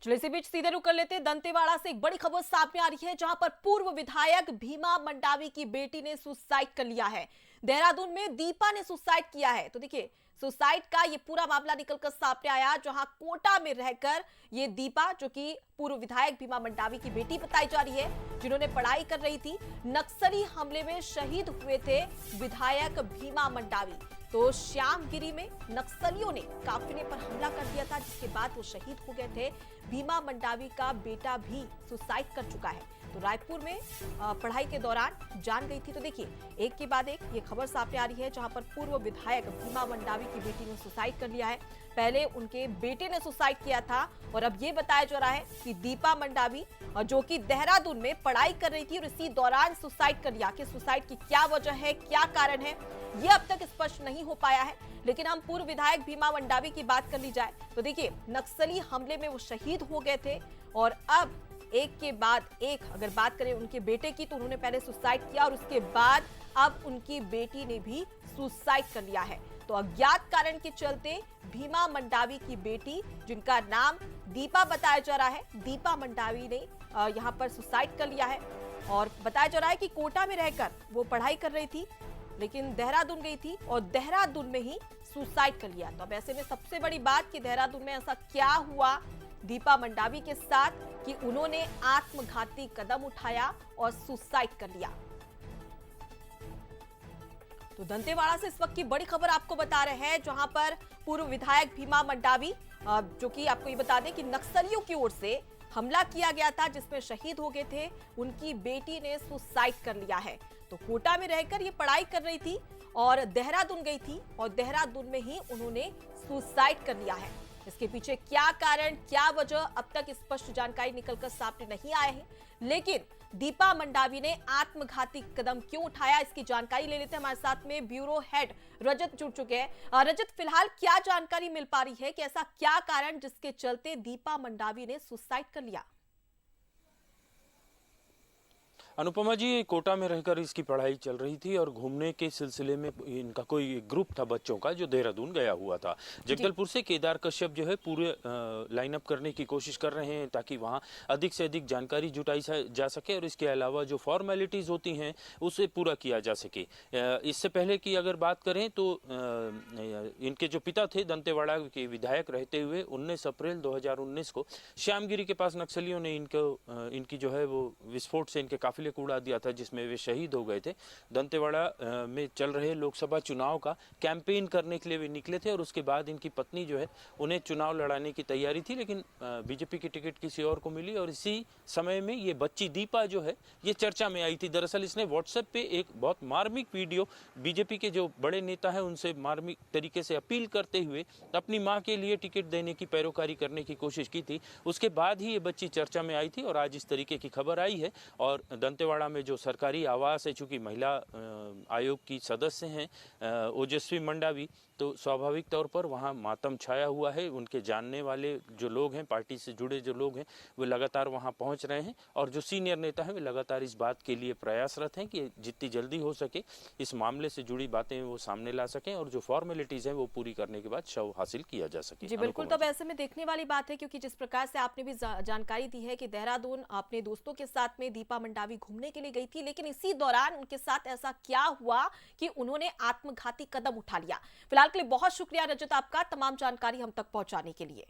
चलो इसी बीच सीधे रुक कर लेते हैं। दंतेवाड़ा से एक बड़ी खबर सामने आ रही है, जहां पर पूर्व विधायक भीमा मंडावी की बेटी ने सुसाइड कर लिया है। देहरादून में दीपा ने सुसाइड किया है। तो देखिए, सुसाइड का ये पूरा मामला निकलकर सामने आया, जहां कोटा में रहकर ये दीपा, जो कि पूर्व विधायक भीमा मंडावी की बेटी बताई जा रही है, जिन्होंने पढ़ाई कर रही थी, नक्सली हमले में शहीद हुए थे विधायक भीमा मंडावी। तो श्यामगिरी में नक्सलियों ने काफिले पर हमला कर दिया था, जिसके बाद वो शहीद हो गए थे। भीमा मंडावी का बेटा भी सुसाइड कर चुका है। तो रायपुर में पढ़ाई के दौरान जान गई थी। तो देखिए, एक के बाद एक ये खबर सामने आ रही है, जहां पर पूर्व विधायक भीमा मंडावी की बेटी ने सुसाइड कर लिया है। पहले उनके बेटे ने सुसाइड किया था, और अब ये बताया जा रहा है कि दीपा मंडावी, जो कि देहरादून में पढ़ाई कर रही थी, और इसी दौरान सुसाइड कर लिया। कि सुसाइड की क्या वजह है, क्या कारण है, ये अब तक स्पष्ट नहीं हो पाया है। लेकिन हम पूर्व विधायक भीमा मंडावी की बात कर ली जाए तो देखिए, नक्सली हमले में वो शहीद हो गए थे, और अब एक के बाद एक अगर बात करें उनके बेटे की, तो उन्होंने पहले सुसाइड किया, और उसके बाद अब उनकी बेटी ने भी सुसाइड कर लिया है। तो अज्ञात कारण के चलते भीमा मंडावी की बेटी, जिनका नाम दीपा बताया जा रहा है, दीपा मंडावी ने यहां पर सुसाइड कर लिया है। और बताया जा रहा है कि कोटा में रहकर वो पढ़ाई कर रही थी, लेकिन देहरादून गई थी और देहरादून में ही सुसाइड कर लिया। तो अब ऐसे में सबसे बड़ी बात कि देहरादून में ऐसा क्या हुआ दीपा मंडावी के साथ कि उन्होंने आत्मघाती कदम उठाया और सुसाइड कर लिया। तो दंतेवाड़ा से इस वक्त की बड़ी खबर आपको बता रहे हैं, जहां पर पूर्व विधायक भीमा मंडावी, जो कि आपको ये बता दें कि नक्सलियों की ओर से हमला किया गया था, जिसमें शहीद हो गए थे, उनकी बेटी ने सुसाइड कर लिया है। तो कोटा में रहकर ये पढ़ाई कर रही थी और देहरादून गई थी, और देहरादून में ही उन्होंने सुसाइड कर लिया है। इसके पीछे क्या कारण, क्या वजह, अब तक स्पष्ट जानकारी निकलकर सामने नहीं आए हैं। लेकिन दीपा मंडावी ने आत्मघाती कदम क्यों उठाया, इसकी जानकारी ले लेते हैं। हमारे साथ में ब्यूरो हेड रजत जुड़ चुके हैं। रजत, फिलहाल क्या जानकारी मिल पा रही है कि ऐसा क्या कारण जिसके चलते दीपा मंडावी ने सुसाइड कर लिया? अनुपमा जी, कोटा में रहकर इसकी पढ़ाई चल रही थी और घूमने के सिलसिले में इनका कोई ग्रुप था बच्चों का, जो देहरादून गया हुआ था। जगदलपुर से केदार कश्यप जो है पूरे लाइनअप करने की कोशिश कर रहे हैं, ताकि वहां अधिक से अधिक जानकारी जुटाई जा सके, और इसके अलावा जो फॉर्मेलिटीज होती हैं उसे पूरा किया जा सके। इससे पहले की अगर बात करें तो इनके जो पिता थे, दंतेवाड़ा के विधायक रहते हुए, 19 अप्रैल 2019 को श्यामगिरी के पास नक्सलियों ने इनकी जो है वो विस्फोट से इनके काफिले को उड़ा दिया था, जिसमें वे शहीद हो गए थे। दंतेवाड़ा में चल रहे लोकसभा चुनाव का कैंपेन करने के लिए वे निकले थे, और उसके बाद इनकी पत्नी जो है उन्हें चुनाव लड़ाने की तैयारी थी, लेकिन बीजेपी की टिकट किसी और को मिली, और इसी समय में ये बच्ची दीपा जो है ये चर्चा में आई थी। दरअसल इसने व्हाट्सएप पे एक बहुत मार्मिक वीडियो बीजेपी के जो बड़े नेता है उनसे मार्मिक तरीके से अपील करते हुए अपनी मां के लिए टिकट देने की पैरोकारी करने की कोशिश की थी। उसके बाद ही ये बच्ची चर्चा में आई थी, और आज इस तरीके की खबर आई है। और दंतेवाड़ा में जो सरकारी आवास है, चूंकि महिला आयोग की सदस्य हैं ओजस्वी मंडावी, तो स्वाभाविक तौर पर वहां मातम छाया हुआ है। उनके जानने वाले जो लोग हैं, पार्टी से जुड़े जो लोग हैं, वे लगातार वहां पहुंच रहे हैं, और जो सीनियर नेता हैं वे लगातार इस बात के लिए प्रयासरत हैं कि जितनी जल्दी हो सके इस मामले से जुड़ी बातें वो सामने ला सकें, और जो फॉर्मेलिटीज हैं वो पूरी करने के बाद शव हासिल किया जा सके। जी बिल्कुल। तो अब ऐसे में देखने वाली बात है, क्योंकि जिस प्रकार से आपने भी जानकारी दी है कि देहरादून अपने दोस्तों के साथ में दीपा मंडावी घूमने के लिए गई थी, लेकिन इसी दौरान उनके साथ ऐसा क्या हुआ कि उन्होंने आत्मघाती कदम उठा लिया। फिलहाल के लिए बहुत शुक्रिया रजत आपका, तमाम जानकारी हम तक पहुंचाने के लिए।